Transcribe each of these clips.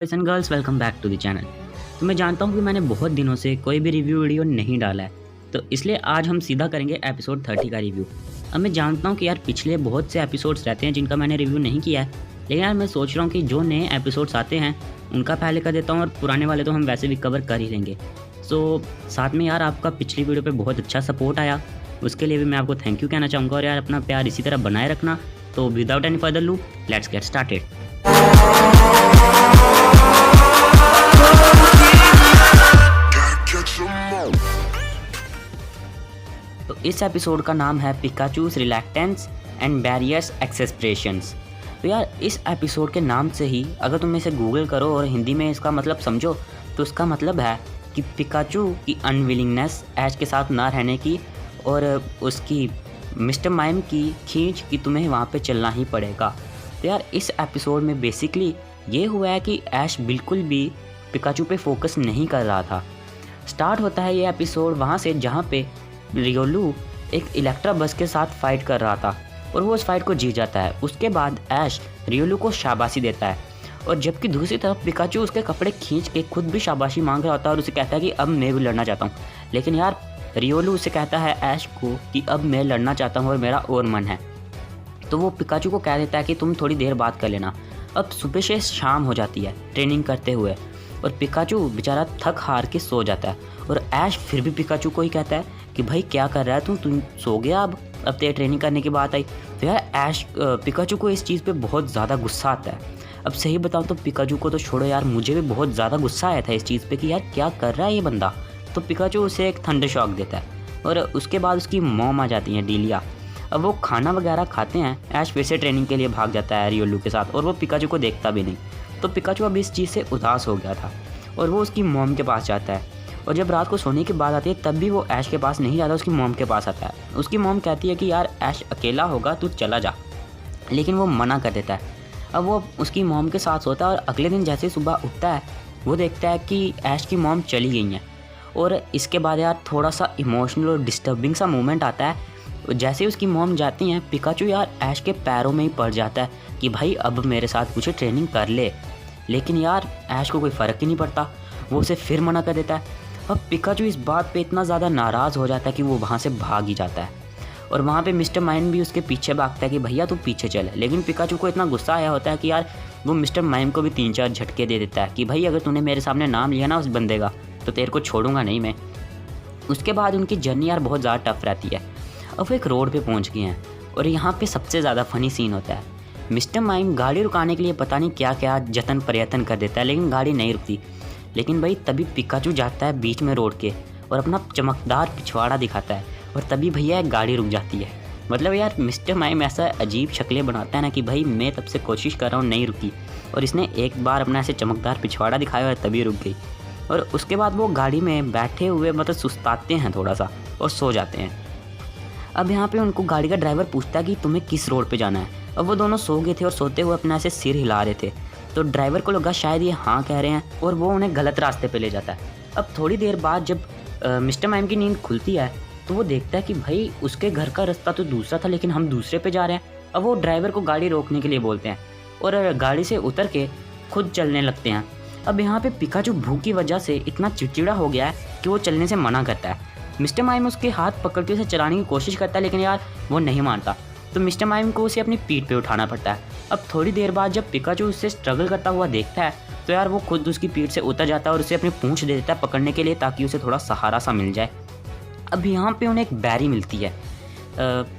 Boys and girls welcome back to the channel. तो मैं जानता हूँ कि मैंने बहुत दिनों से कोई भी रिव्यू वीडियो नहीं डाला है, तो इसलिए आज हम सीधा करेंगे एपिसोड 30 का रिव्यू। अब मैं जानता हूँ कि यार पिछले बहुत से एपिसोड्स रहते हैं जिनका मैंने रिव्यू नहीं किया है, लेकिन यार मैं सोच रहा हूँ कि जो नए एपिसोड्स आते हैं उनका पहले कर देता हूँ और पुराने वाले तो हम वैसे भी कवर कर ही लेंगे। सो साथ में यार आपका पिछली वीडियो पर बहुत अच्छा सपोर्ट आया, उसके लिए भी मैं आपको थैंक यू कहना चाहूँगा और यार अपना प्यार इसी तरह बनाए रखना। तो without any further loop let's get started. तो इस एपिसोड का नाम है पिकाचूज रिलैक्टेंस एंड बैरियर्स एक्सप्रेशंस। तो यार इस एपिसोड के नाम से ही अगर तुम इसे गूगल करो और हिंदी में इसका मतलब समझो तो इसका मतलब है कि पिकाचू की अनविलिंगनेस ऐश के साथ ना रहने की और उसकी मिस्टर माइम की खींच कि तुम्हें वहाँ पे चलना ही पड़ेगा। तो यार इस एपिसोड में बेसिकली ये हुआ है कि ऐश बिल्कुल भी पिकाचू पे फोकस नहीं कर रहा था। स्टार्ट होता है ये एपिसोड वहाँ से जहाँ पे रियोलू एक इलेक्ट्रा बस के साथ फाइट कर रहा था और वो उस फाइट को जीत जाता है। उसके बाद ऐश रियोलू को शाबाशी देता है और जबकि दूसरी तरफ पिकाचू उसके कपड़े खींच के खुद भी शाबाशी मांग रहा होता है और उसे कहता है कि अब मैं भी लड़ना चाहता हूँ। लेकिन यार रियोलू उसे कहता है ऐश को कि अब मैं लड़ना चाहता हूँ और मेरा और मन है। तो वो पिकाचू को कह देता है कि तुम थोड़ी देर बात कर लेना। अब सुबह से शाम हो जाती है ट्रेनिंग करते हुए और पिकाचू बेचारा थक हार के सो जाता है और ऐश फिर भी पिकाचू को ही कहता है कि भाई क्या कर रहा है तुम सो गया अब तेरे ट्रेनिंग करने की बात आई। तो यार ऐश पिकाचू को इस चीज़ पे बहुत ज़्यादा गुस्सा आता है। अब सही बताऊँ तो पिकाचू को तो छोड़ो यार, मुझे भी बहुत ज़्यादा गुस्सा आया था इस चीज़ पे कि यार क्या कर रहा है ये बंदा। तो पिकाचू उसे एक थंडर शॉक देता है और उसके बाद उसकी मॉम आ जाती है डीलिया। अब वो खाना वगैरह खाते हैं, ऐश फिर से ट्रेनिंग के लिए भाग जाता है रियोलू के साथ और वो पिकाचू को देखता भी नहीं। तो पिकाचू अब इस चीज़ से उदास हो गया था और वो उसकी मॉम के पास जाता है और जब रात को सोने की बात आती है तब भी वो ऐश के पास नहीं जाता, उसकी मॉम के पास आता है। उसकी मॉम कहती है कि यार ऐश अकेला होगा तू चला जा, लेकिन वो मना कर देता है। अब वो उसकी मॉम के साथ सोता है और अगले दिन जैसे सुबह उठता है वो देखता है कि ऐश की मॉम चली गई हैं। और इसके बाद यार थोड़ा सा इमोशनल और डिस्टर्बिंग सा मोमेंट आता है। जैसे ही उसकी मॉम जाती हैं पिकाचू यार ऐश के पैरों में ही पड़ जाता है कि भाई अब मेरे साथ कुछ ट्रेनिंग कर ले। लेकिन यार ऐश को कोई फ़र्क ही नहीं पड़ता, वो उसे फिर मना कर देता है। अब पिकाचू इस बात पे इतना ज़्यादा नाराज़ हो जाता है कि वो वहाँ से भाग ही जाता है और वहाँ पे मिस्टर माइम भी उसके पीछे भागता है कि भैया तू पीछे चल। लेकिन पिकाचू को इतना गुस्सा आया होता है कि यार वो मिस्टर माइम को भी 3-4 झटके दे देता है कि भाई अगर तूने मेरे सामने नाम लिया ना उस बंदे का तो तेरे को छोड़ूंगा नहीं मैं। उसके बाद उनकी जर्नी यार बहुत ज़्यादा टफ रहती है। अब वो एक रोड पे पहुंच गए हैं और यहाँ पे सबसे ज़्यादा फ़नी सीन होता है। मिस्टर माइम गाड़ी रुकाने के लिए पता नहीं क्या क्या जतन प्रयत्न कर देता है लेकिन गाड़ी नहीं रुकती। लेकिन भाई तभी पिकाचू जाता है बीच में रोड के और अपना चमकदार पिछवाड़ा दिखाता है और तभी भैया गाड़ी रुक जाती है। मतलब यार मिस्टर माइम ऐसा अजीब शक्लें बनाता है ना कि भाई मैं तब से कोशिश कर रहा हूँ नहीं रुकी और इसने एक बार अपना ऐसे चमकदार पिछवाड़ा दिखाया और तभी रुक गई। और उसके बाद वो गाड़ी में बैठे हुए मतलब सुस्ताते हैं थोड़ा सा और सो जाते हैं। अब यहाँ पे उनको गाड़ी का ड्राइवर पूछता है कि तुम्हें किस रोड पे जाना है। अब वो दोनों सो गए थे और सोते हुए अपना ऐसे सिर हिला रहे थे, तो ड्राइवर को लगा शायद ये हाँ कह रहे हैं और वो उन्हें गलत रास्ते पे ले जाता है। अब थोड़ी देर बाद जब मिस्टर माइम की नींद खुलती है तो वो देखता है कि भाई उसके घर का रास्ता तो दूसरा था लेकिन हम दूसरे पे जा रहे हैं। अब वो ड्राइवर को गाड़ी रोकने के लिए बोलते हैं और गाड़ी से उतर के खुद चलने लगते हैं। अब यहाँ पे पिकाचू भूख की वजह से इतना चिड़चिड़ा हो गया है कि वो चलने से मना करता है। मिस्टर माइम उसके हाथ पकड़ के उसे चलाने की कोशिश करता है लेकिन यार वो नहीं मानता, तो मिस्टर माइम को उसे अपनी पीठ पे उठाना पड़ता है। अब थोड़ी देर बाद जब पिकाचू उससे स्ट्रगल करता हुआ देखता है तो यार वो खुद उसकी पीठ से उतर जाता है और उसे अपनी पूंछ दे देता है पकड़ने के लिए ताकि उसे थोड़ा सहारा सा मिल जाए। अब यहाँ पे उन्हें एक बैरी मिलती है,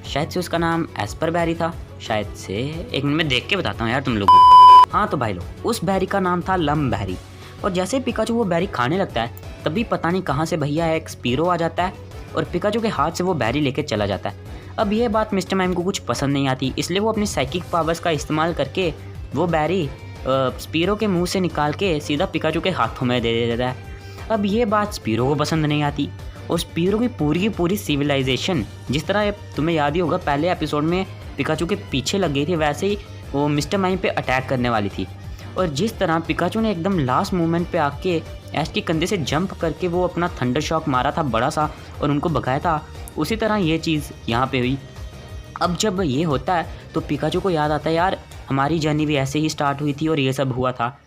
शायद से उसका नाम एस्पर बैरी था, शायद से, एक मिनट में देख के बताता हूँ यार तुम लोगों को। हाँ तो भाई लोग उस बैरी का नाम था लम बैरी। और जैसे पिकाचू वो बैरी खाने लगता है तभी पता नहीं कहाँ से भैया एक स्पीरो आ जाता है और पिकाचू के हाथ से वो बैरी लेके चला जाता है। अब ये बात मिस्टर माइम को कुछ पसंद नहीं आती, इसलिए वो अपनी साइकिक पावर्स का इस्तेमाल करके वो बैरी स्पीरो के मुंह से निकाल के सीधा पिकाचू के हाथों में दे देता है। अब ये बात स्पीरो को पसंद नहीं आती और स्पीरो की पूरी सिविलाइजेशन, जिस तरह तुम्हें याद ही होगा पहले एपिसोड में पिकाचू के पीछे लग गई थी, वैसे ही वो मिस्टर माइम पे अटैक करने वाली थी। और जिस तरह पिकाचू ने एकदम लास्ट मोमेंट पे आके ऐश के कंधे से जंप करके वो अपना थंडर शॉक मारा था बड़ा सा और उनको भगाया था, उसी तरह ये चीज़ यहाँ पे हुई। अब जब ये होता है तो पिकाचू को याद आता है यार हमारी जर्नी भी ऐसे ही स्टार्ट हुई थी और ये सब हुआ था।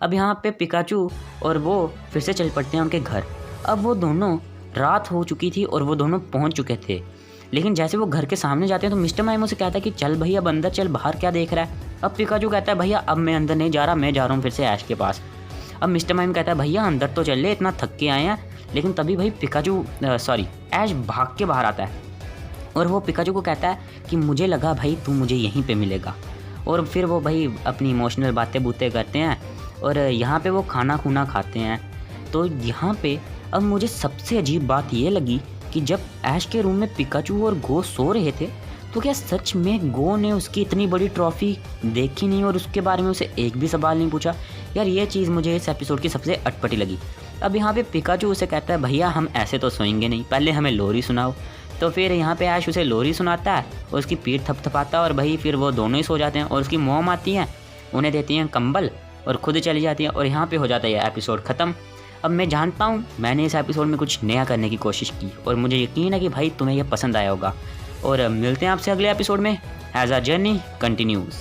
अब यहाँ पे पिकाचू और वो फिर से चल पड़ते हैं उनके घर। अब वो दोनों, रात हो चुकी थी और वो दोनों पहुँच चुके थे, लेकिन जैसे वो घर के सामने जाते हैं तो मिस्टर माइम उसे कहता है कि चल भैया अब अंदर चल, बाहर क्या देख रहा है। अब पिकाचू कहता है भैया अब मैं अंदर नहीं जा रहा, मैं जा रहा हूँ फिर से ऐश के पास। अब मिस्टर माइम कहता है भैया अंदर तो चल ले, इतना थक के आए हैं। लेकिन तभी भाई ऐश भाग के बाहर आता है और वो पिकाचू को कहता है कि मुझे लगा भाई तू मुझे यहीं पे मिलेगा। और फिर वो भाई अपनी इमोशनल बातें बूतें करते हैं और यहाँ पे वो खाना खूना खाते हैं। तो यहाँ पे अब मुझे सबसे अजीब बात ये लगी कि जब ऐश के रूम में पिकाचू और गो सो रहे थे तो क्या सच में गो ने उसकी इतनी बड़ी ट्रॉफी देखी नहीं और उसके बारे में उसे एक भी सवाल नहीं पूछा। यार ये चीज़ मुझे इस एपिसोड की सबसे अटपटी लगी। अब यहाँ पे पिकाचू उसे कहता है भैया हम ऐसे तो सोएंगे नहीं, पहले हमें लोरी सुनाओ। तो फिर यहाँ पे ऐश उसे लोरी सुनाता है और उसकी पीठ थपथपाता है और भाई फिर वो दोनों ही सो जाते हैं और उसकी मॉम आती हैं, उन्हें देती हैं कंबल और खुद चली जाती हैं और यहाँ पे हो जाता है ये एपिसोड ख़त्म। अब मैं जानता हूँ मैंने इस एपिसोड में कुछ नया करने की कोशिश की और मुझे यकीन है कि भाई तुम्हें यह पसंद आया होगा। और मिलते हैं आपसे अगले एपिसोड में। As a journey continues.